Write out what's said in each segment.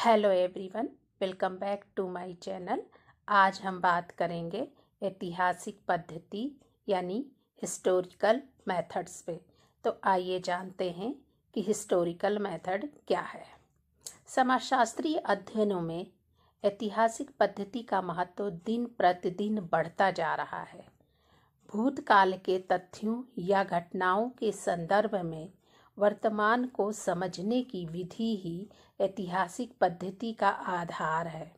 Hello everyone, welcome back to my channel. आज हम बात करेंगे ऐतिहासिक पद्धति यानी हिस्टोरिकल मेथड्स पे। तो आइए जानते हैं कि हिस्टोरिकल मेथड क्या है। समाजशास्त्रीय अध्ययनों में ऐतिहासिक पद्धति का महत्व दिन प्रतिदिन बढ़ता जा रहा है। भूतकाल के तथ्यों या घटनाओं के संदर्भ में वर्तमान को समझने की विधि ही ऐतिहासिक पद्धति का आधार है।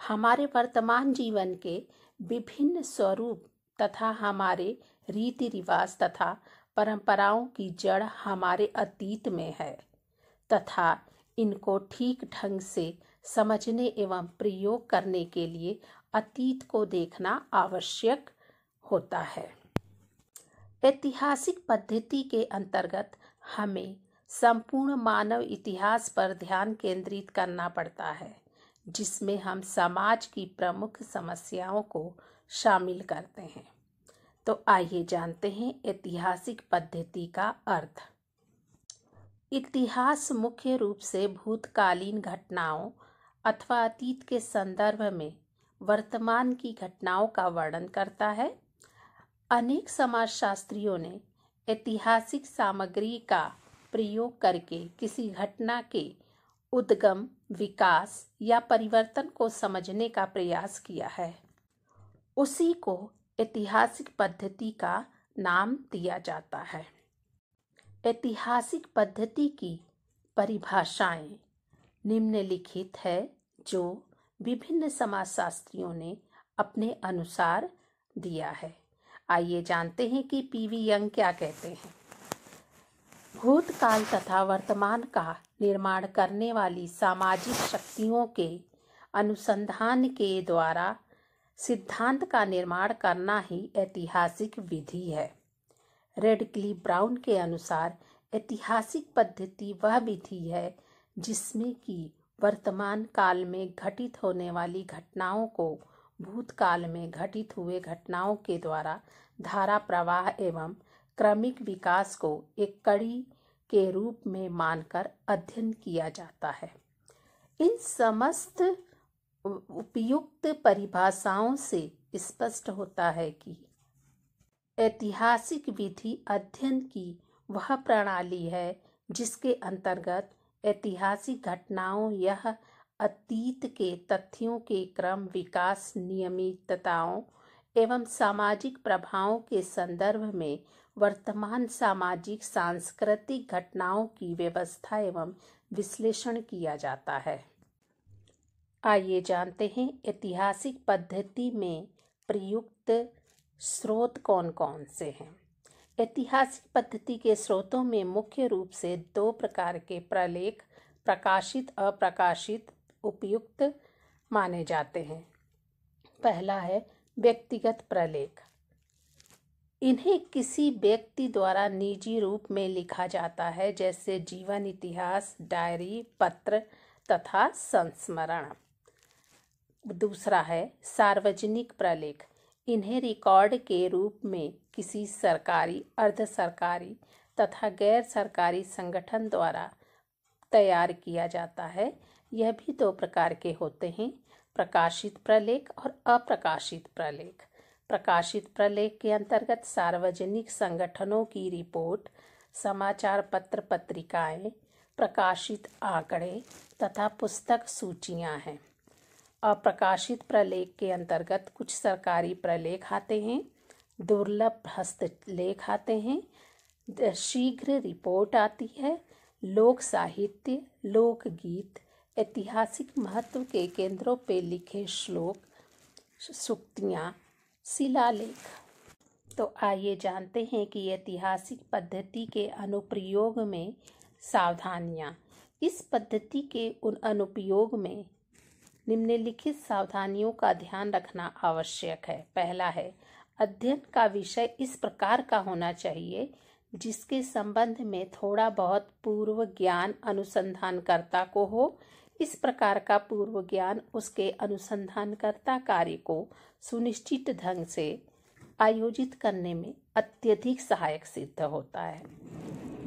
हमारे वर्तमान जीवन के विभिन्न स्वरूप तथा हमारे रीति रिवाज तथा परंपराओं की जड़ हमारे अतीत में है तथा इनको ठीक ढंग से समझने एवं प्रयोग करने के लिए अतीत को देखना आवश्यक होता है। ऐतिहासिक पद्धति के अंतर्गत हमें संपूर्ण मानव इतिहास पर ध्यान केंद्रित करना पड़ता है, जिसमें हम समाज की प्रमुख समस्याओं को शामिल करते हैं। तो आइए जानते हैं ऐतिहासिक पद्धति का अर्थ। इतिहास मुख्य रूप से भूतकालीन घटनाओं अथवा अतीत के संदर्भ में वर्तमान की घटनाओं का वर्णन करता है। अनेक समाजशास्त्रियों ने ऐतिहासिक सामग्री का प्रयोग करके किसी घटना के उद्गम, विकास या परिवर्तन को समझने का प्रयास किया है। उसी को ऐतिहासिक पद्धति का नाम दिया जाता है। ऐतिहासिक पद्धति की परिभाषाएं निम्नलिखित है, जो विभिन्न समाजशास्त्रियों ने अपने अनुसार दिया है। आइए जानते हैं कि पीवी यंग क्या कहते हैं। भूतकाल तथा वर्तमान का निर्माण करने वाली सामाजिक शक्तियों के अनुसंधान के द्वारा सिद्धांत का निर्माण करना ही ऐतिहासिक विधि है। रेडक्लिफ ब्राउन के अनुसार ऐतिहासिक पद्धति वह विधि है जिसमें कि वर्तमान काल में घटित होने वाली घटनाओं को भूतकाल में घटित हुए घटनाओं के द्वारा धारा प्रवाह एवं क्रमिक विकास को एक कड़ी के रूप में मानकर अध्ययन किया जाता है। इन समस्त उपयुक्त परिभाषाओं से स्पष्ट होता है कि ऐतिहासिक विधि अध्ययन की वह प्रणाली है जिसके अंतर्गत ऐतिहासिक घटनाओं या अतीत के तथ्यों के क्रम, विकास, नियमितताओं एवं सामाजिक प्रभावों के संदर्भ में वर्तमान सामाजिक सांस्कृतिक घटनाओं की व्यवस्था एवं विश्लेषण किया जाता है। आइए जानते हैं ऐतिहासिक पद्धति में प्रयुक्त स्रोत कौन कौन से हैं। ऐतिहासिक पद्धति के स्रोतों में मुख्य रूप से दो प्रकार के प्रलेख, प्रकाशित अप्रकाशित, उपयुक्त माने जाते हैं। पहला है व्यक्तिगत प्रलेख। इन्हें किसी व्यक्ति द्वारा निजी रूप में लिखा जाता है, जैसे जीवन, इतिहास, डायरी, पत्र तथा संस्मरण। दूसरा है सार्वजनिक प्रलेख। इन्हें रिकॉर्ड के रूप में किसी सरकारी, अर्ध सरकारी तथा गैर सरकारी संगठन द्वारा तैयार किया जाता है। यह भी दो प्रकार के होते हैं, प्रकाशित प्रलेख और अप्रकाशित प्रलेख। प्रकाशित प्रलेख के अंतर्गत सार्वजनिक संगठनों की रिपोर्ट, समाचार पत्र, पत्रिकाएं, प्रकाशित आंकड़े तथा पुस्तक सूचियां हैं। अप्रकाशित प्रलेख के अंतर्गत कुछ सरकारी प्रलेख आते हैं, दुर्लभ हस्तलेख आते हैं, शीघ्र रिपोर्ट आती है, लोक साहित्य, लोकगीत, ऐतिहासिक महत्व के केंद्रों पे लिखे श्लोक, सूक्तियाँ, शिलालेख। तो आइए जानते हैं कि ऐतिहासिक पद्धति के अनुप्रयोग में सावधानियाँ। इस पद्धति के उन अनुप्रयोग में निम्नलिखित सावधानियों का ध्यान रखना आवश्यक है। पहला है, अध्ययन का विषय इस प्रकार का होना चाहिए जिसके संबंध में थोड़ा बहुत पूर्व ज्ञान अनुसंधानकर्ता को हो। इस प्रकार का पूर्व ज्ञान उसके अनुसंधानकर्ता कार्य को सुनिश्चित ढंग से आयोजित करने में अत्यधिक सहायक सिद्ध होता है।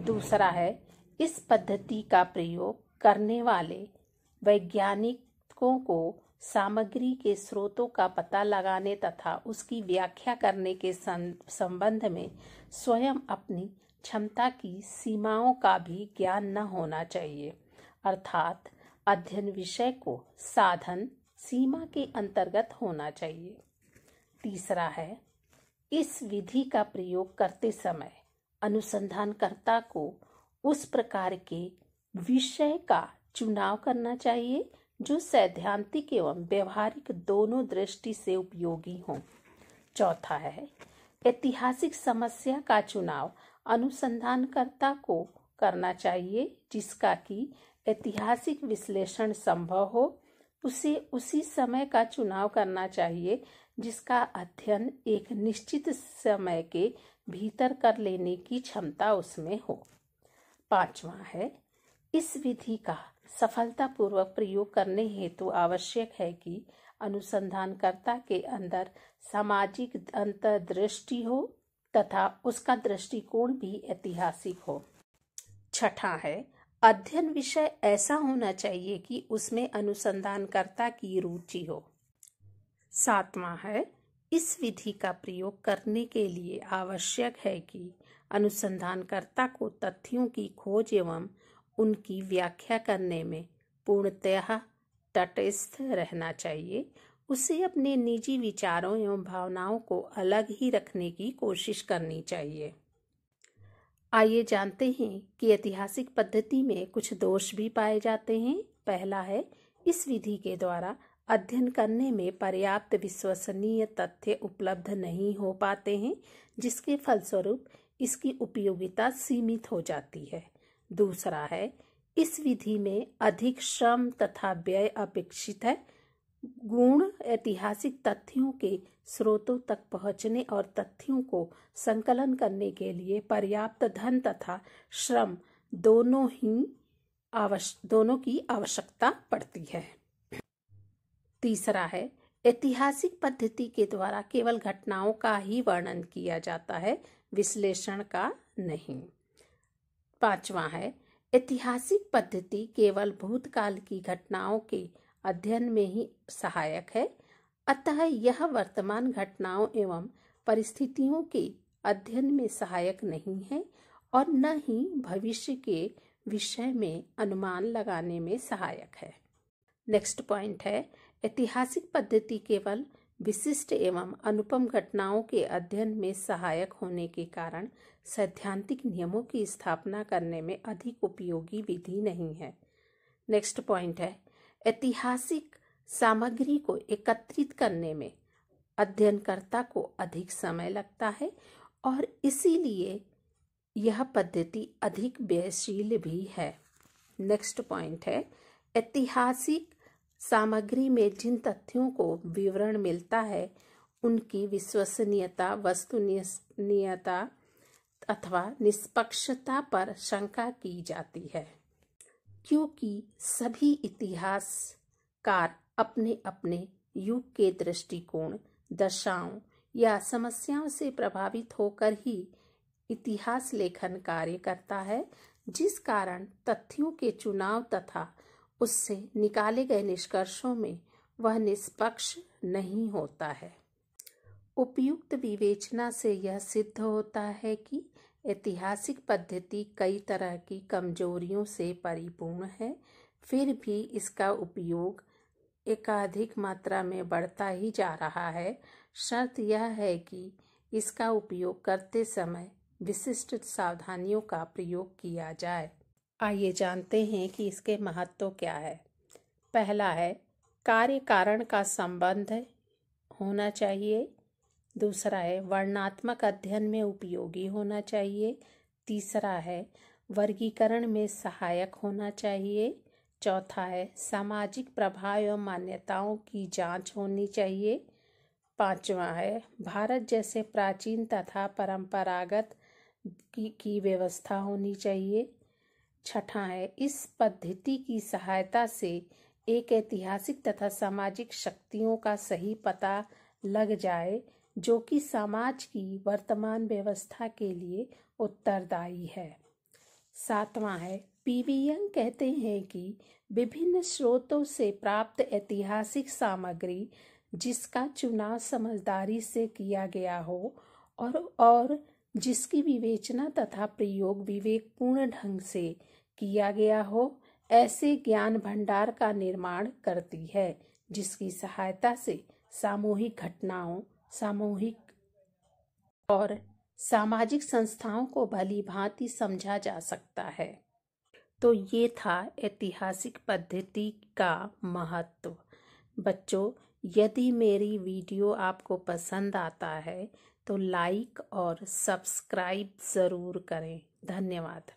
दूसरा है, इस पद्धति का प्रयोग करने वाले वैज्ञानिकों को सामग्री के स्रोतों का पता लगाने तथा उसकी व्याख्या करने के संबंध में स्वयं अपनी क्षमता की सीमाओं का भी ज्ञान न होना चाहिए, अर्थात अध्ययन विषय को साधन सीमा के अंतर्गत होना चाहिए। तीसरा है, इस विधि का प्रयोग करते समय अनुसंधानकर्ता को उस प्रकार के विषय का चुनाव करना चाहिए जो सैद्धांतिक एवं व्यवहारिक दोनों दृष्टि से उपयोगी हों। चौथा है, ऐतिहासिक समस्या का चुनाव अनुसंधानकर्ता को करना चाहिए जिसका कि ऐतिहासिक विश्लेषण संभव हो। उसे उसी समय का चुनाव करना चाहिए जिसका अध्ययन एक निश्चित समय के भीतर कर लेने की क्षमता उसमें हो। पांचवा है, इस विधि का सफलतापूर्वक प्रयोग करने हेतु आवश्यक है कि अनुसंधानकर्ता के अंदर सामाजिक अंतर्दृष्टि हो तथा उसका दृष्टिकोण भी ऐतिहासिक हो। छठा है, अध्ययन विषय ऐसा होना चाहिए कि उसमें अनुसंधानकर्ता की रुचि हो। सातवां है, इस विधि का प्रयोग करने के लिए आवश्यक है कि अनुसंधानकर्ता को तथ्यों की खोज एवं उनकी व्याख्या करने में पूर्णतः तटस्थ रहना चाहिए। उसे अपने निजी विचारों एवं भावनाओं को अलग ही रखने की कोशिश करनी चाहिए। आइए जानते हैं कि ऐतिहासिक पद्धति में कुछ दोष भी पाए जाते हैं। पहला है, इस विधि के द्वारा अध्ययन करने में पर्याप्त विश्वसनीय तथ्य उपलब्ध नहीं हो पाते हैं, जिसके फलस्वरूप इसकी उपयोगिता सीमित हो जाती है। दूसरा है, इस विधि में अधिक श्रम तथा व्यय अपेक्षित है। गुण ऐतिहासिक तथ्यों के स्रोतों तक पहुंचने और तथ्यों को संकलन करने के लिए पर्याप्त धन तथा श्रम दोनों की आवश्यकता पड़ती है। तीसरा है, ऐतिहासिक पद्धति के द्वारा केवल घटनाओं का ही वर्णन किया जाता है, विश्लेषण का नहीं। पांचवा है, ऐतिहासिक पद्धति केवल भूतकाल की घटनाओं के अध्ययन में ही सहायक है, अतः यह वर्तमान घटनाओं एवं परिस्थितियों के अध्ययन में सहायक नहीं है और न ही भविष्य के विषय में अनुमान लगाने में सहायक है। नेक्स्ट पॉइंट है, ऐतिहासिक पद्धति केवल विशिष्ट एवं अनुपम घटनाओं के अध्ययन में सहायक होने के कारण सैद्धांतिक नियमों की स्थापना करने में अधिक उपयोगी विधि नहीं है। नेक्स्ट पॉइंट है, ऐतिहासिक सामग्री को एकत्रित करने में अध्ययनकर्ता को अधिक समय लगता है और इसीलिए यह पद्धति अधिक व्ययशील भी है। नेक्स्ट पॉइंट है, ऐतिहासिक सामग्री में जिन तथ्यों को विवरण मिलता है उनकी विश्वसनीयता, वस्तुनिष्ठता अथवा निष्पक्षता पर शंका की जाती है, क्योंकि सभी इतिहासकार अपने अपने युग के दृष्टिकोण, दशाओं या समस्याओं से प्रभावित होकर ही इतिहास लेखन कार्य करता है, जिस कारण तथ्यों के चुनाव तथा उससे निकाले गए निष्कर्षों में वह निष्पक्ष नहीं होता है। उपयुक्त विवेचना से यह सिद्ध होता है कि ऐतिहासिक पद्धति कई तरह की कमजोरियों से परिपूर्ण है, फिर भी इसका उपयोग एकाधिक मात्रा में बढ़ता ही जा रहा है। शर्त यह है कि इसका उपयोग करते समय विशिष्ट सावधानियों का प्रयोग किया जाए। आइए जानते हैं कि इसके महत्व क्या है। पहला है, कार्य कारण का संबंध होना चाहिए। दूसरा है, वर्णनात्मक अध्ययन में उपयोगी होना चाहिए। तीसरा है, वर्गीकरण में सहायक होना चाहिए। चौथा है, सामाजिक प्रभाव एवं मान्यताओं की जांच होनी चाहिए। पांचवा है, भारत जैसे प्राचीन तथा परंपरागत की व्यवस्था होनी चाहिए। छठा है, इस पद्धति की सहायता से एक ऐतिहासिक तथा सामाजिक शक्तियों का सही पता लग जाए जो कि समाज की वर्तमान व्यवस्था के लिए उत्तरदायी है। सातवां है, पीवी यंग कहते हैं कि विभिन्न स्रोतों से प्राप्त ऐतिहासिक सामग्री जिसका चुनाव समझदारी से किया गया हो और जिसकी विवेचना तथा प्रयोग विवेकपूर्ण ढंग से किया गया हो, ऐसे ज्ञान भंडार का निर्माण करती है जिसकी सहायता से सामूहिक घटनाओं, सामूहिक और सामाजिक संस्थाओं को भली भांति समझा जा सकता है। तो ये था ऐतिहासिक पद्धति का महत्व। बच्चों, यदि मेरी वीडियो आपको पसंद आता है तो लाइक और सब्सक्राइब ज़रूर करें। धन्यवाद।